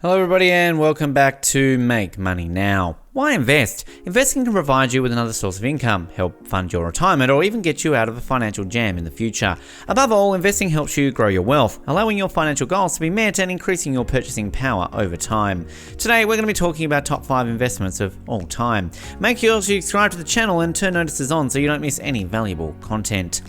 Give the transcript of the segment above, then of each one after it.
Hello everybody and welcome back to Make Money Now. Why invest? Investing can provide you with another source of income, help fund your retirement, or even get you out of a financial jam in the future. Above all, investing helps you grow your wealth, allowing your financial goals to be met and increasing your purchasing power over time. Today, we're going to be talking about top 5 investments of all time. Make sure you subscribe to the channel and turn notices on so you don't miss any valuable content.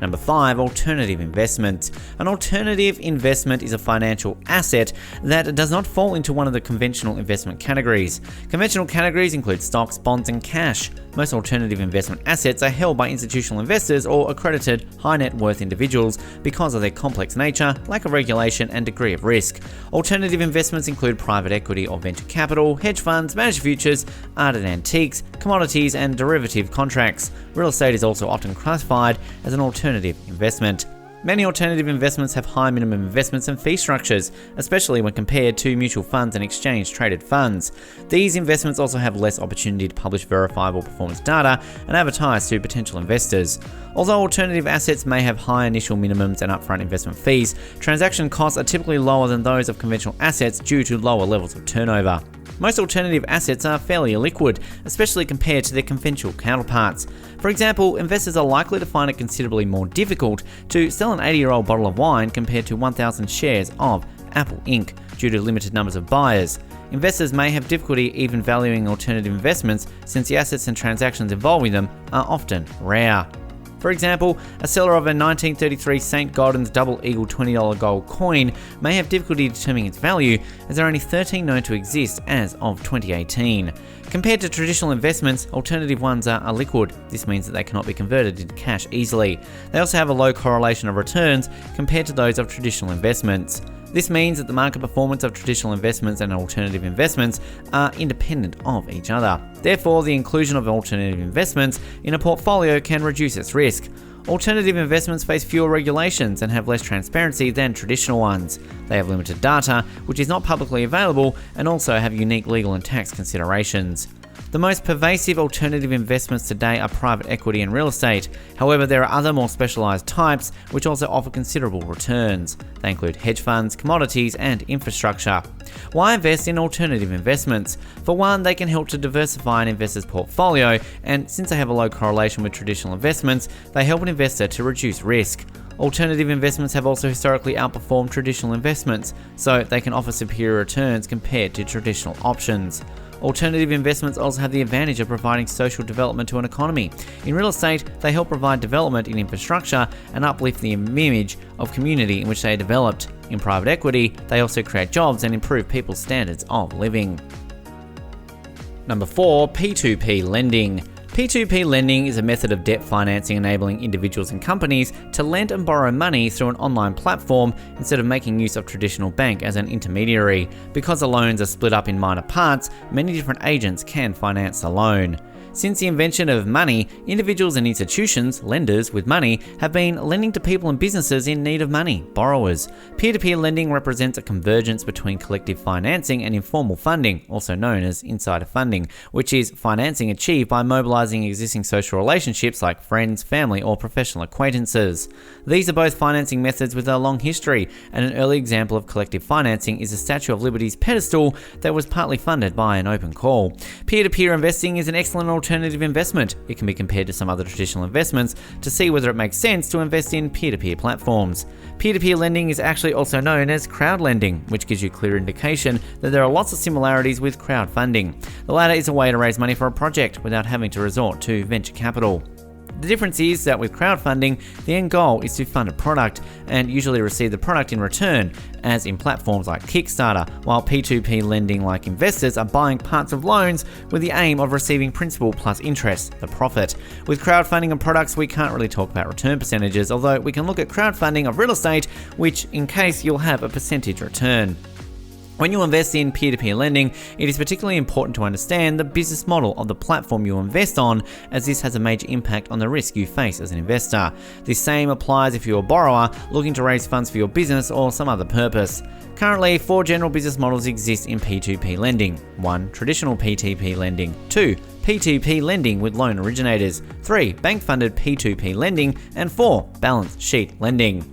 Number 5, alternative investment. An alternative investment is a financial asset that does not fall into one of the conventional investment categories. Conventional categories include stocks, bonds, and cash. Most alternative investment assets are held by institutional investors or accredited high net worth individuals because of their complex nature, lack of regulation, and degree of risk. Alternative investments include private equity or venture capital, hedge funds, managed futures, art and antiques, commodities, and derivative contracts. Real estate is also often classified as an alternative investment. Many alternative investments have high minimum investments and fee structures, especially when compared to mutual funds and exchange-traded funds. These investments also have less opportunity to publish verifiable performance data and advertise to potential investors. Although alternative assets may have high initial minimums and upfront investment fees, transaction costs are typically lower than those of conventional assets due to lower levels of turnover. Most alternative assets are fairly illiquid, especially compared to their conventional counterparts. For example, investors are likely to find it considerably more difficult to sell an 80-year-old bottle of wine compared to 1,000 shares of Apple Inc. due to limited numbers of buyers. Investors may have difficulty even valuing alternative investments since the assets and transactions involving them are often rare. For example, a seller of a 1933 St. Gaudens Double Eagle $20 gold coin may have difficulty determining its value, as there are only 13 known to exist as of 2018. Compared to traditional investments, alternative ones are illiquid. This means that they cannot be converted into cash easily. They also have a low correlation of returns compared to those of traditional investments. This means that the market performance of traditional investments and alternative investments are independent of each other. Therefore, the inclusion of alternative investments in a portfolio can reduce its risk. Alternative investments face fewer regulations and have less transparency than traditional ones. They have limited data, which is not publicly available, and also have unique legal and tax considerations. The most pervasive alternative investments today are private equity and real estate. However, there are other more specialized types which also offer considerable returns. They include hedge funds, commodities, and infrastructure. Why invest in alternative investments? For one, they can help to diversify an investor's portfolio, and since they have a low correlation with traditional investments, they help an investor to reduce risk. Alternative investments have also historically outperformed traditional investments, so they can offer superior returns compared to traditional options. Alternative investments also have the advantage of providing social development to an economy. In real estate, they help provide development in infrastructure and uplift the image of community in which they are developed. In private equity, they also create jobs and improve people's standards of living. Number 4, P2P lending. P2P lending is a method of debt financing enabling individuals and companies to lend and borrow money through an online platform instead of making use of traditional bank as an intermediary. Because the loans are split up in minor parts, many different agents can finance the loan. Since the invention of money, individuals and institutions, lenders with money, have been lending to people and businesses in need of money, borrowers. Peer-to-peer lending represents a convergence between collective financing and informal funding, also known as insider funding, which is financing achieved by mobilizing existing social relationships like friends, family, or professional acquaintances. These are both financing methods with a long history, and an early example of collective financing is the Statue of Liberty's pedestal that was partly funded by an open call. Peer-to-peer investing is an excellent alternative investment. It can be compared to some other traditional investments to see whether it makes sense to invest in peer-to-peer platforms. Peer-to-peer lending is actually also known as crowd lending, which gives you clear indication that there are lots of similarities with crowdfunding. The latter is a way to raise money for a project without having to resort to venture capital. The difference is that with crowdfunding, the end goal is to fund a product and usually receive the product in return, as in platforms like Kickstarter, while P2P lending like investors are buying parts of loans with the aim of receiving principal plus interest, the profit. With crowdfunding and products, we can't really talk about return percentages, although we can look at crowdfunding of real estate, which in case you'll have a percentage return. When you invest in peer-to-peer lending, it is particularly important to understand the business model of the platform you invest on, as this has a major impact on the risk you face as an investor. This same applies if you're a borrower looking to raise funds for your business or some other purpose. Currently, 4 general business models exist in P2P lending. 1. Traditional P2P lending. 2. P2P lending with loan originators. 3. Bank-funded P2P lending. And 4. Balance sheet lending.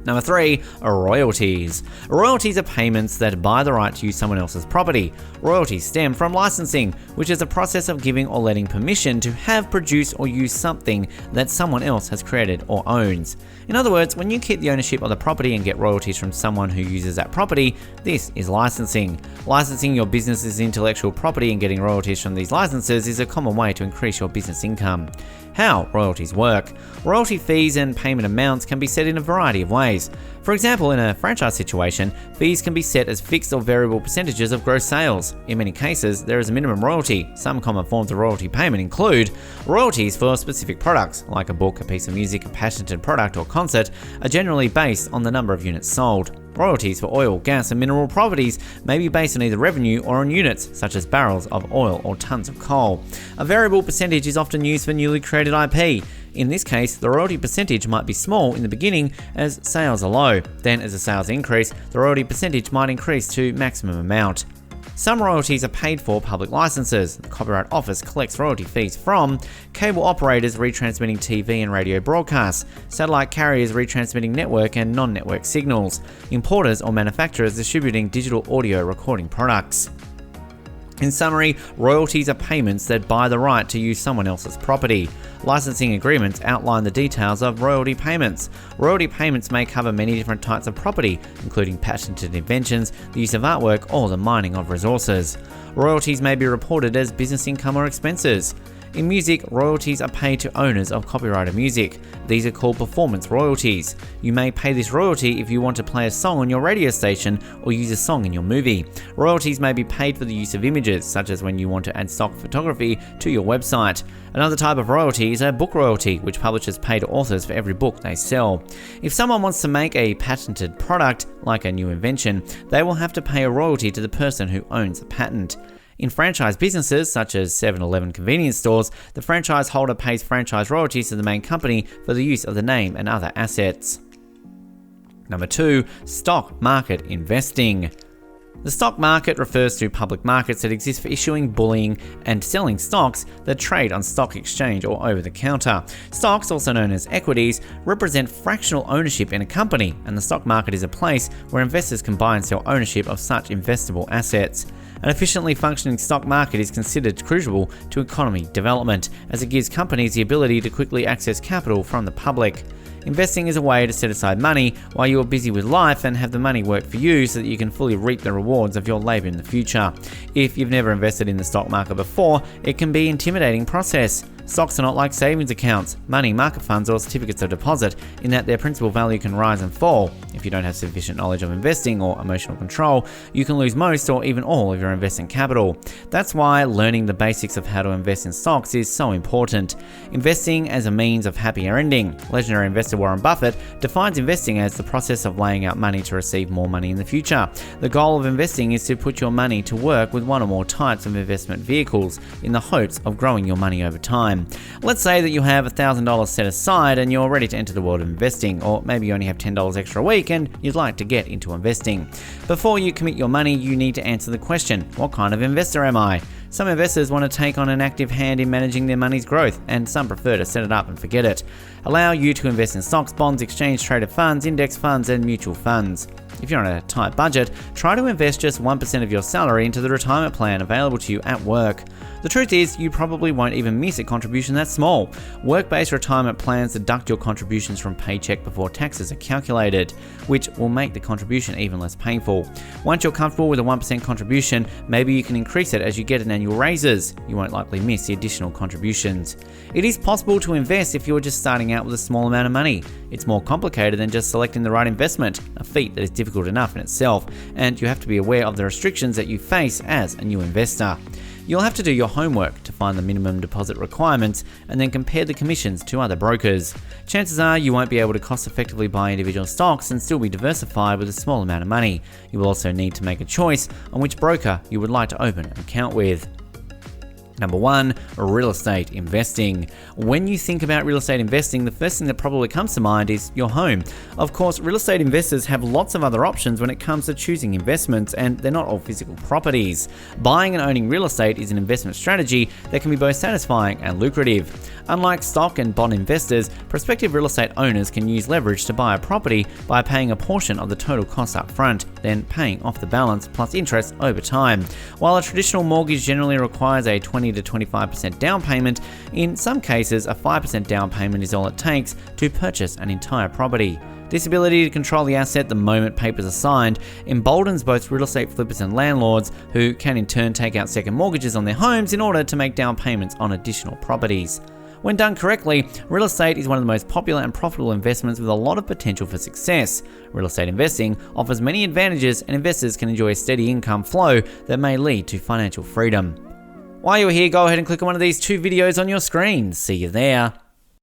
Number 3 are royalties. Royalties are payments that buy the right to use someone else's property. Royalties stem from licensing, which is a process of giving or letting permission to have, produce, or use something that someone else has created or owns. In other words, when you keep the ownership of the property and get royalties from someone who uses that property, this is licensing. Licensing your business's intellectual property and getting royalties from these licenses is a common way to increase your business income. How royalties work. Royalty fees and payment amounts can be set in a variety of ways. For example, in a franchise situation, fees can be set as fixed or variable percentages of gross sales. In many cases, there is a minimum royalty. Some common forms of royalty payment include royalties for specific products, like a book, a piece of music, a patented product, or concert, are generally based on the number of units sold. Royalties for oil, gas, and mineral properties may be based on either revenue or on units, such as barrels of oil or tons of coal. A variable percentage is often used for newly created IP. In this case, the royalty percentage might be small in the beginning as sales are low. Then, as the sales increase, the royalty percentage might increase to maximum amount. Some royalties are paid for public licenses. The Copyright Office collects royalty fees from cable operators retransmitting TV and radio broadcasts, satellite carriers retransmitting network and non-network signals, importers or manufacturers distributing digital audio recording products. In summary, royalties are payments that buy the right to use someone else's property. Licensing agreements outline the details of royalty payments. Royalty payments may cover many different types of property, including patented inventions, the use of artwork, or the mining of resources. Royalties may be reported as business income or expenses. In music, royalties are paid to owners of copyrighted music. These are called performance royalties. You may pay this royalty if you want to play a song on your radio station or use a song in your movie. Royalties may be paid for the use of images, such as when you want to add stock photography to your website. Another type of royalty is a book royalty, which publishers pay to authors for every book they sell. If someone wants to make a patented product, like a new invention, they will have to pay a royalty to the person who owns the patent. In franchise businesses, such as 7-Eleven convenience stores, the franchise holder pays franchise royalties to the main company for the use of the name and other assets. Number 2, stock market investing. The stock market refers to public markets that exist for issuing, bullying, and selling stocks that trade on stock exchange or over the counter. Stocks, also known as equities, represent fractional ownership in a company, and the stock market is a place where investors can buy and sell ownership of such investable assets. An efficiently functioning stock market is considered crucial to economy development, as it gives companies the ability to quickly access capital from the public. Investing is a way to set aside money while you are busy with life and have the money work for you so that you can fully reap the rewards of your labor in the future. If you've never invested in the stock market before, it can be an intimidating process. Stocks are not like savings accounts, money market funds, or certificates of deposit in that their principal value can rise and fall. If you don't have sufficient knowledge of investing or emotional control, you can lose most or even all of your investing capital. That's why learning the basics of how to invest in stocks is so important. Investing as a means of happier ending. Legendary investor Warren Buffett defines investing as the process of laying out money to receive more money in the future. The goal of investing is to put your money to work with one or more types of investment vehicles in the hopes of growing your money over time. Let's say that you have $1,000 set aside and you're ready to enter the world of investing, or maybe you only have $10 extra a week and you'd like to get into investing. Before you commit your money, you need to answer the question, what kind of investor am I? Some investors want to take on an active hand in managing their money's growth, and some prefer to set it up and forget it. Allow you to invest in stocks, bonds, exchange-traded funds, index funds, and mutual funds. If you're on a tight budget, try to invest just 1% of your salary into the retirement plan available to you at work. The truth is, you probably won't even miss a contribution that small. Work-based retirement plans deduct your contributions from paycheck before taxes are calculated, which will make the contribution even less painful. Once you're comfortable with a 1% contribution, maybe you can increase it as you get an annual raises. You won't likely miss the additional contributions. It is possible to invest if you're just starting out with a small amount of money. It's more complicated than just selecting the right investment, a feat that is difficult enough in itself, and you have to be aware of the restrictions that you face as a new investor. You'll have to do your homework to find the minimum deposit requirements and then compare the commissions to other brokers. Chances are you won't be able to cost effectively buy individual stocks and still be diversified with a small amount of money. You will also need to make a choice on which broker you would like to open an account with. Number 1, real estate investing. When you think about real estate investing, the first thing that probably comes to mind is your home. Of course, real estate investors have lots of other options when it comes to choosing investments, and they're not all physical properties. Buying and owning real estate is an investment strategy that can be both satisfying and lucrative. Unlike stock and bond investors, prospective real estate owners can use leverage to buy a property by paying a portion of the total cost up front, then paying off the balance plus interest over time. While a traditional mortgage generally requires a 20 to 25% down payment, in some cases a 5% down payment is all it takes to purchase an entire property. This ability to control the asset the moment papers are signed emboldens both real estate flippers and landlords, who can in turn take out second mortgages on their homes in order to make down payments on additional properties. When done correctly, real estate is one of the most popular and profitable investments with a lot of potential for success. Real estate investing offers many advantages, and investors can enjoy a steady income flow that may lead to financial freedom. While you're here, go ahead and click on one of these 2 videos on your screen. See you there.